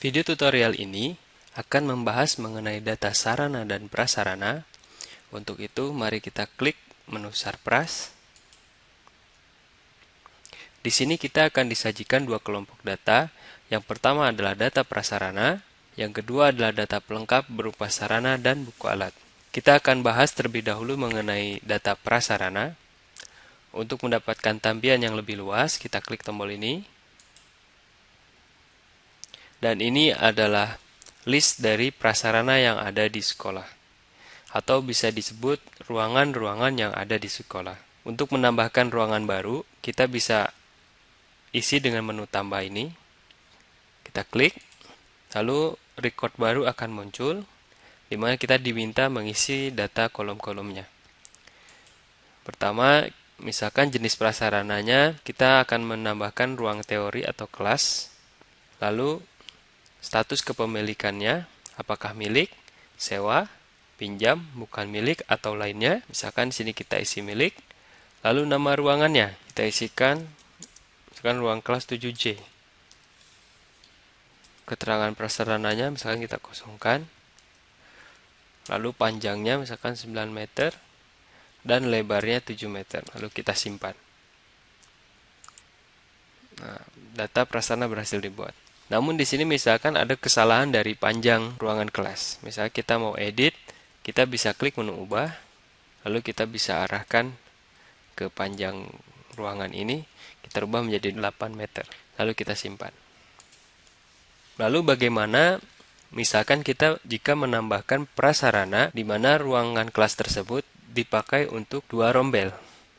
Video tutorial ini akan membahas mengenai data sarana dan prasarana. Untuk itu, mari kita klik menu Sarpras. Di sini kita akan disajikan dua kelompok data. Yang pertama adalah data prasarana, yang kedua adalah data pelengkap berupa sarana dan buku alat. Kita akan bahas terlebih dahulu mengenai data prasarana. Untuk mendapatkan tampilan yang lebih luas, kita klik tombol ini. Dan ini adalah list dari prasarana yang ada di sekolah, atau bisa disebut ruangan-ruangan yang ada di sekolah. Untuk menambahkan ruangan baru, kita bisa isi dengan menu tambah ini. Kita klik, lalu record baru akan muncul, di mana kita diminta mengisi data kolom-kolomnya. Pertama, misalkan jenis prasarananya, kita akan menambahkan ruang teori atau kelas. Lalu, status kepemilikannya, apakah milik, sewa, pinjam, bukan milik, atau lainnya. Misalkan di sini kita isi milik. Lalu nama ruangannya, kita isikan misalkan ruang kelas 7J. Keterangan prasarananya, misalkan kita kosongkan. Lalu panjangnya, misalkan 9 meter. Dan lebarnya 7 meter. Lalu kita simpan. Nah, data prasarana berhasil dibuat. Namun di sini misalkan ada kesalahan dari panjang ruangan kelas. Misalnya kita mau edit, kita bisa klik menu ubah, lalu kita bisa arahkan ke panjang ruangan ini, kita ubah menjadi 8 meter. Lalu kita simpan. Lalu bagaimana misalkan kita jika menambahkan prasarana di mana ruangan kelas tersebut dipakai untuk dua rombel.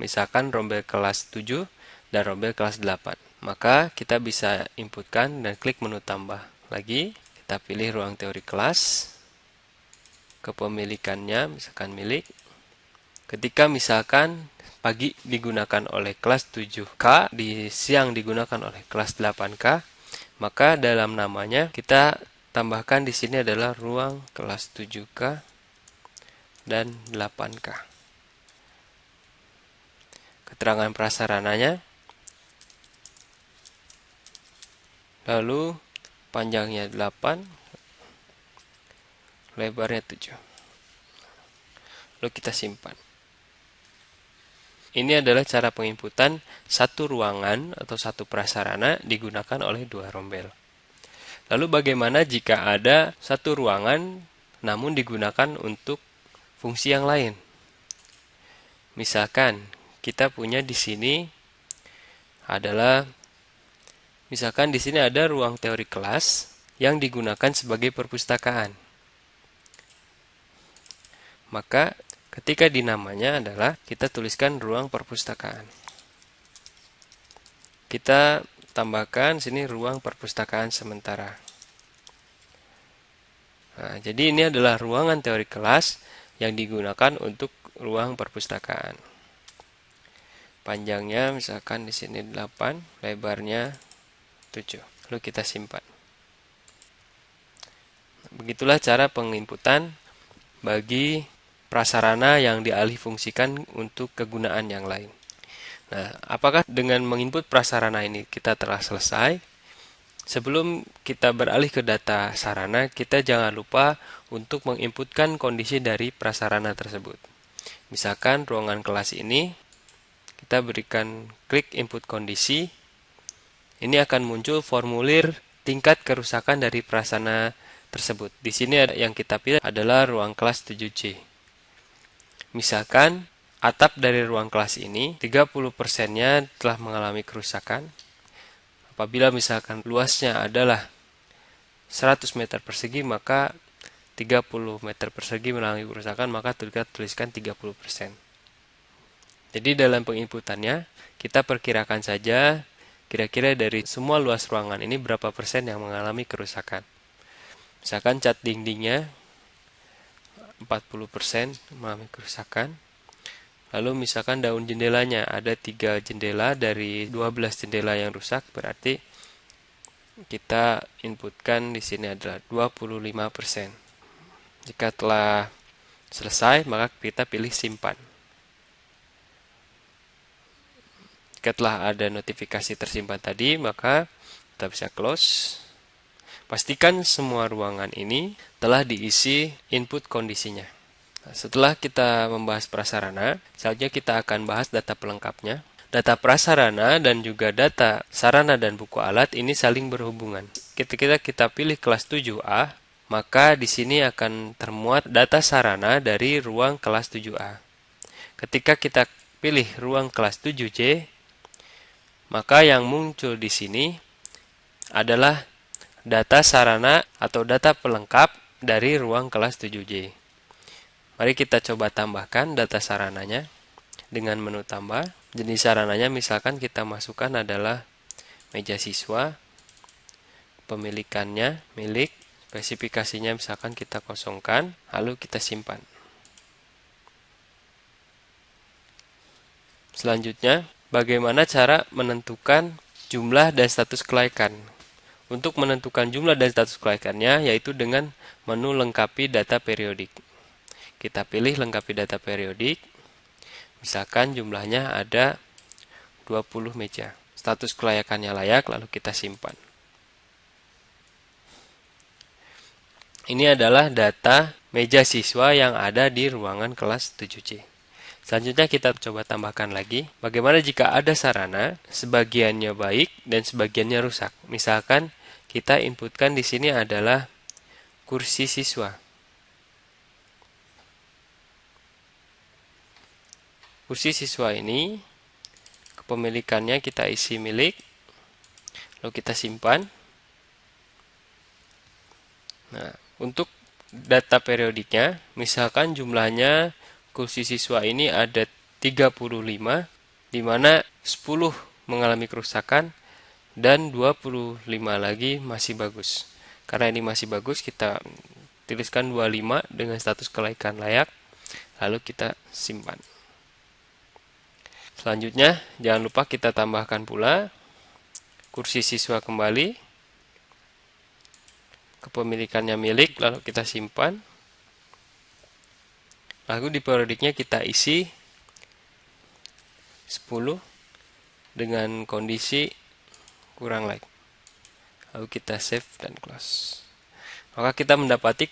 Misalkan rombel kelas 7 dan rombel kelas 8. Maka kita bisa inputkan dan klik menu tambah lagi. Kita pilih ruang teori kelas. Kepemilikannya misalkan milik. Ketika misalkan pagi digunakan oleh kelas 7K, di siang digunakan oleh kelas 8K, maka dalam namanya kita tambahkan di sini adalah ruang kelas 7K dan 8K. Keterangan prasarananya, lalu panjangnya 8, lebarnya 7. Lalu kita simpan. Ini adalah cara penginputan satu ruangan atau satu prasarana digunakan oleh dua rombel. Lalu bagaimana jika ada satu ruangan namun digunakan untuk fungsi yang lain? Misalkan kita punya di sini adalah misalkan di sini ada ruang teori kelas yang digunakan sebagai perpustakaan. Maka ketika di namanya adalah kita tuliskan ruang perpustakaan. Kita tambahkan sini ruang perpustakaan sementara. Nah, jadi ini adalah ruangan teori kelas yang digunakan untuk ruang perpustakaan. Panjangnya misalkan di sini 8, lebarnya 7. Lalu kita simpan. Begitulah cara penginputan bagi prasarana yang dialihfungsikan untuk kegunaan yang lain. Nah, apakah dengan menginput prasarana ini kita telah selesai? Sebelum kita beralih ke data sarana, kita jangan lupa untuk menginputkan kondisi dari prasarana tersebut. Misalkan ruangan kelas ini, kita berikan klik input kondisi. Ini akan muncul formulir tingkat kerusakan dari prasarana tersebut. Di sini yang kita pilih adalah ruang kelas 7C. Misalkan atap dari ruang kelas ini 30%-nya telah mengalami kerusakan. Apabila misalkan luasnya adalah 100 meter persegi, maka 30 meter persegi mengalami kerusakan, maka kita tuliskan 30%. Jadi dalam penginputannya, kita perkirakan saja kira-kira dari semua luas ruangan ini berapa persen yang mengalami kerusakan. Misalkan cat dindingnya 40% mengalami kerusakan. Lalu misalkan daun jendelanya ada 3 jendela dari 12 jendela yang rusak, berarti kita inputkan di sini adalah 25%. Jika telah selesai, maka kita pilih simpan. Jika telah ada notifikasi tersimpan tadi, maka kita bisa close. Pastikan semua ruangan ini telah diisi input kondisinya. Nah, setelah kita membahas prasarana, selanjutnya kita akan bahas data pelengkapnya. Data prasarana dan juga data sarana dan buku alat ini saling berhubungan. Ketika kita pilih kelas 7A, maka di sini akan termuat data sarana dari ruang kelas 7A. Ketika kita pilih ruang kelas 7C, maka yang muncul di sini adalah data sarana atau data pelengkap dari ruang kelas 7J. Mari kita coba tambahkan data sarananya dengan menu tambah. Jenis sarananya misalkan kita masukkan adalah meja siswa, pemilikannya, milik, spesifikasinya misalkan kita kosongkan, lalu kita simpan. Selanjutnya, bagaimana cara menentukan jumlah dan status kelaikan? Untuk menentukan jumlah dan status kelaikannya yaitu dengan menu lengkapi data periodik. Kita pilih lengkapi data periodik. Misalkan jumlahnya ada 20 meja. Status kelayakannya layak, lalu kita simpan. Ini adalah data meja siswa yang ada di ruangan kelas 7C. Selanjutnya kita coba tambahkan lagi, bagaimana jika ada sarana, sebagiannya baik dan sebagiannya rusak. Misalkan kita inputkan di sini adalah kursi siswa. Kursi siswa ini, kepemilikannya kita isi milik, lalu kita simpan. Nah, untuk data periodiknya, misalkan jumlahnya kursi siswa ini ada 35, di mana 10 mengalami kerusakan dan 25 lagi masih bagus. Karena ini masih bagus, kita tuliskan 25 dengan status kelaikan layak, lalu kita simpan. Selanjutnya, jangan lupa kita tambahkan pula kursi siswa kembali, kepemilikannya milik, lalu kita simpan. Lalu di periodiknya kita isi 10 dengan kondisi kurang like. Lalu kita save dan close. Maka kita mendapati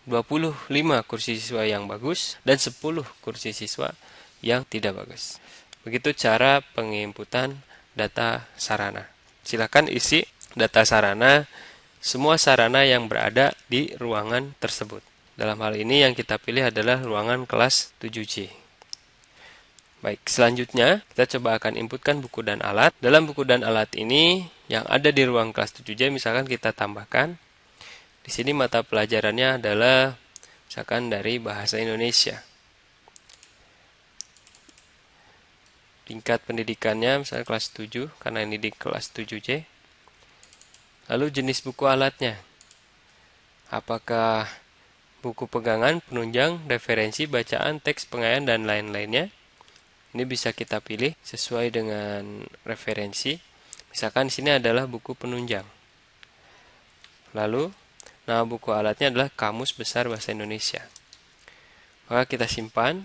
25 kursi siswa yang bagus dan 10 kursi siswa yang tidak bagus. Begitu cara penginputan data sarana. Silakan isi data sarana semua sarana yang berada di ruangan tersebut. Dalam hal ini yang kita pilih adalah ruangan kelas 7C. Baik, selanjutnya kita coba akan inputkan buku dan alat. Dalam buku dan alat ini yang ada di ruang kelas 7J misalkan kita tambahkan. Di sini mata pelajarannya adalah misalkan dari bahasa Indonesia. Tingkat pendidikannya misalnya kelas 7 karena ini di kelas 7J. Lalu jenis buku alatnya. Apakah buku pegangan, penunjang, referensi, bacaan, teks, pengayaan, dan lain-lainnya. Ini bisa kita pilih sesuai dengan referensi. Misalkan di sini adalah buku penunjang. Lalu, nama buku alatnya adalah Kamus Besar Bahasa Indonesia. Maka kita simpan.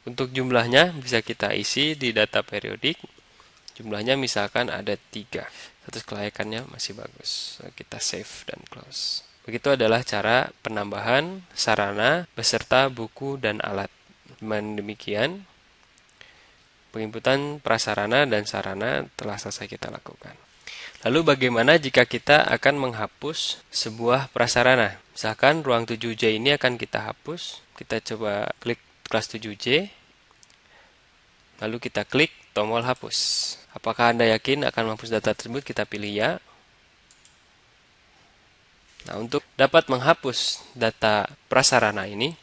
Untuk jumlahnya bisa kita isi di data periodik. Jumlahnya misalkan ada 3. Status kelayakannya masih bagus. Kita save dan close. Begitu adalah cara penambahan sarana beserta buku dan alat. Dengan demikian, penginputan prasarana dan sarana telah selesai kita lakukan. Lalu bagaimana jika kita akan menghapus sebuah prasarana? Misalkan ruang 7J ini akan kita hapus. Kita coba klik kelas 7J. Lalu kita klik tombol hapus. Apakah Anda yakin akan menghapus data tersebut? Kita pilih ya. Nah, untuk dapat menghapus data prasarana ini,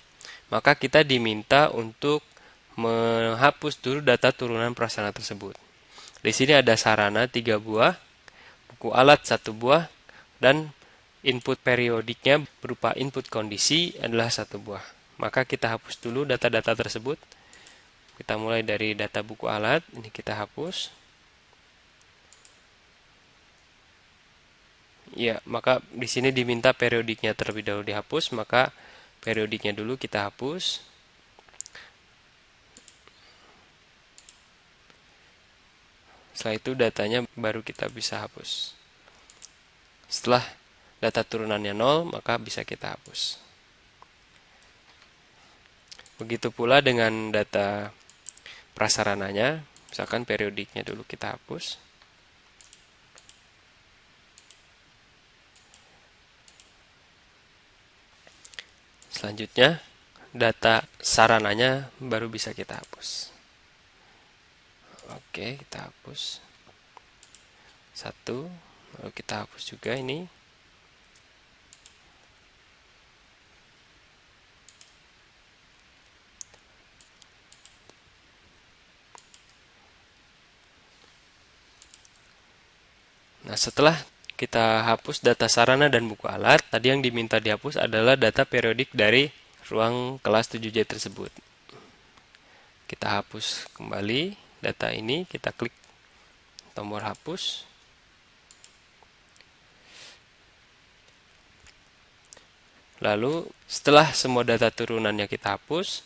maka kita diminta untuk menghapus dulu data turunan prasarana tersebut. Di sini ada sarana 3 buah, buku alat 1 buah, dan input periodiknya berupa input kondisi adalah 1 buah. Maka kita hapus dulu data-data tersebut. Kita mulai dari data buku alat, ini kita hapus. Ya, maka di sini diminta periodiknya terlebih dahulu dihapus, maka periodiknya dulu kita hapus. Setelah itu datanya baru kita bisa hapus. Setelah data turunannya 0, maka bisa kita hapus. Begitu pula dengan data prasarananya, misalkan periodiknya dulu kita hapus. Selanjutnya, data sarananya baru bisa kita hapus. Oke, kita hapus. Satu, lalu kita hapus juga ini. Nah, setelah kita hapus data sarana dan buku alat, tadi yang diminta dihapus adalah data periodik dari ruang kelas 7J tersebut. Kita hapus kembali data ini, kita klik tombol hapus. Lalu setelah semua data turunannya kita hapus,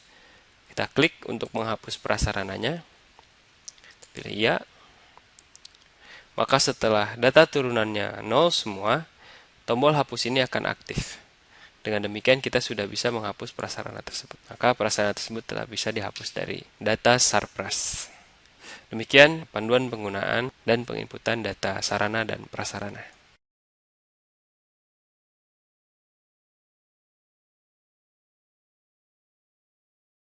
kita klik untuk menghapus prasarananya. Pilih ya. Maka setelah data turunannya 0 semua, tombol hapus ini akan aktif. Dengan demikian kita sudah bisa menghapus prasarana tersebut. Maka prasarana tersebut telah bisa dihapus dari data Sarpras. Demikian panduan penggunaan dan penginputan data sarana dan prasarana.